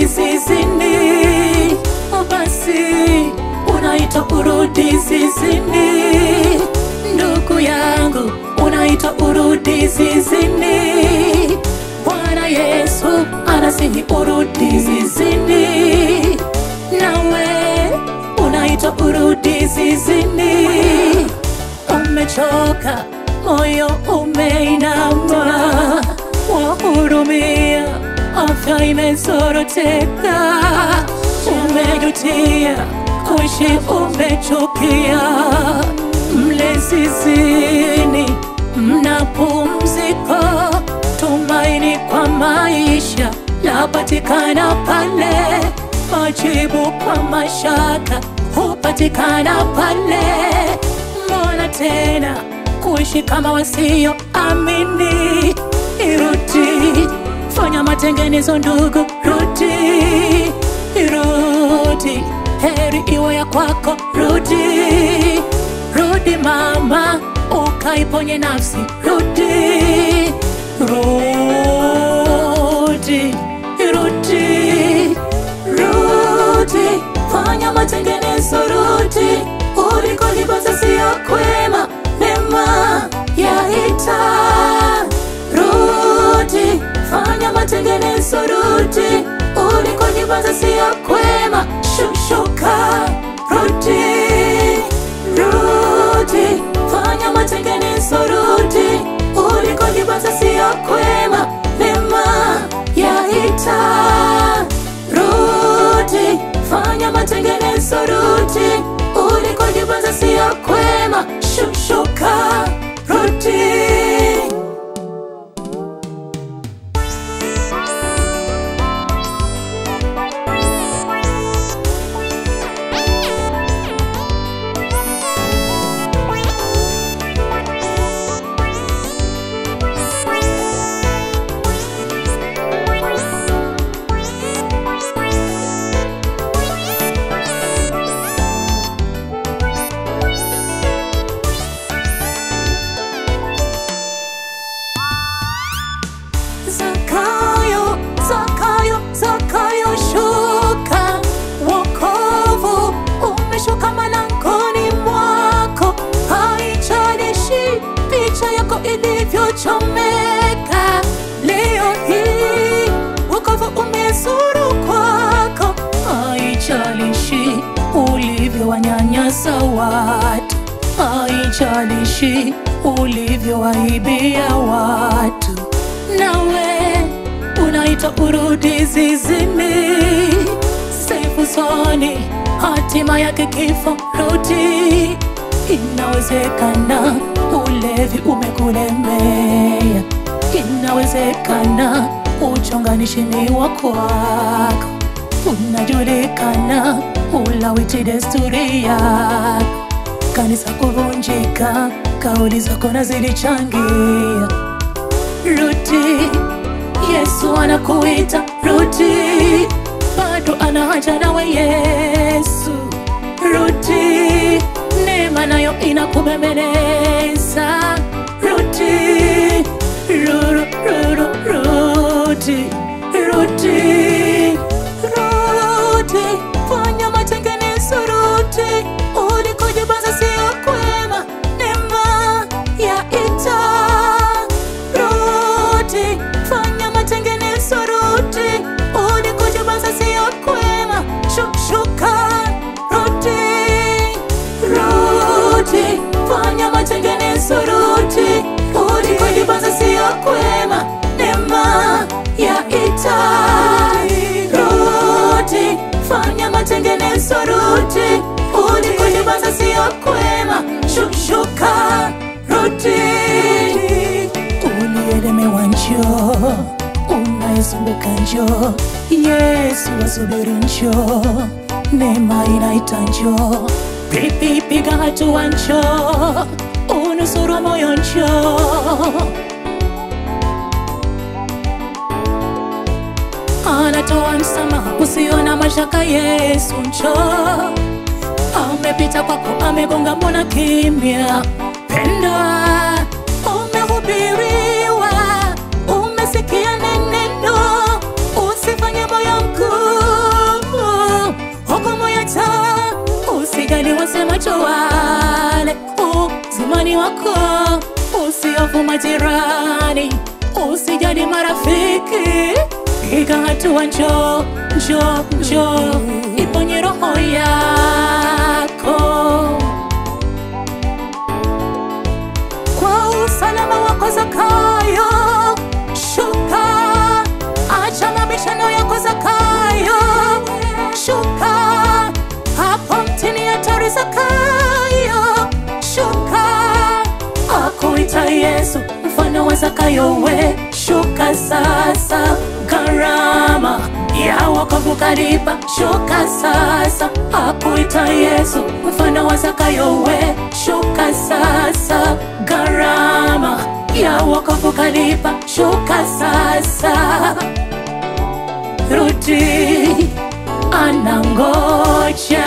urudi zizini. Basi unaitwa urudi zizini. Ndugu yangu, unaitwa urudi zizini. Bwana Yesu anasihi urudi zizini. Nawe unaitwa urudi zizini. Umechoka, moyo umeinama, wahurumia, afya imezoroteka. Umejutia, kuishi umechukia. Mle zizini mna pumziko, tumaini kwa maisha lapatikana pale. Majibu kwa mashaka hupatikana pale. Mbona tena kuishi kama wasio amini? Irudi, fanya matengenezo ndugu, rudi, rudi, heri iwe ya kwako, rudi, rudi mama, ukaiponye nafsi, rudi, rudi, rudi, rudi, fanya matengenezo, rudi, ulikojipata sio kwema, neema yaita. Rudi, fanya matengenezo, rudi, ulikojipata sio kwema, shushuka, rudi, rudi, fanya matengenezo, rudi, ulikojipata sio kwema, neema yaita. Rudi, fanya matengenezo, rudi, ulikojipata sio kwema, shushuka, rudi. Zakayo, Zakayo, Zakayo shuka, wokovu umeshuka malangoni mwako. Haijalishi picha yako ilivyochomeka, leo hii wokovu umezuru kwako. Haijalishi ulivyowanyanyasa watu, haijalishi ulivyowaibia watu, nawe unaitwa urudi zizini. Saifu soni, hatima yake kifo, rudi. Inawezekana ulevi umekulemea, inawezekana uchonganishi ni wa kwako, unajulikana ulawiti desturi yako. Kanisa kuvunjika, kauli zako na zilichangia. Rudi, Yesu anakuita, rudi, bado ana haja nawe Yesu. Rudi, neema nayo inakubembeleza. Rudi, rudi, rudi, rudi, fanya matengenezo, rudi, ulikojipata sio kwema, neema yaita. Rudi, fanya matengenezo, rudi, ulikojipata sio kwema, shushuka, rudi, rudi, fanya matengenezo, rudi, ulikojipata sio kwema, neema yaita. Rudi, fanya matengenezo, rudi, ulikojipata sio kwema, shushuka, rudi. Ulielemewa njoo, unayesumbuka njoo, Yesu asubiri njoo, neema inaita njoo. Piga hatua njoo, unusuru moyo njoo. Anatoa msamaha usio na mashaka, Yesu njoo. Amepita kwako, amegonga, mbona kimya? Penda, umehubiriwa, umesikia neno, usifanye moyo mkuu. hofu majirani, usijali marafiki, piga hatua, njoo, njoo, njoo, iponye roho yako. Kwa usalama wako Zakayo, shuka, acha mabishano yako Zakayo, shuka, hapo mtini hatari Zakayo, shuka, akuita Yesu mfano wa Zakayo we, shuka sasa, gharama ya wokovu kalipa, shuka sasa, akuita Yesu mfano wa Zakayo we, shuka sasa, gharama ya wokovu kalipa, shuka sasa, rudi anangoja.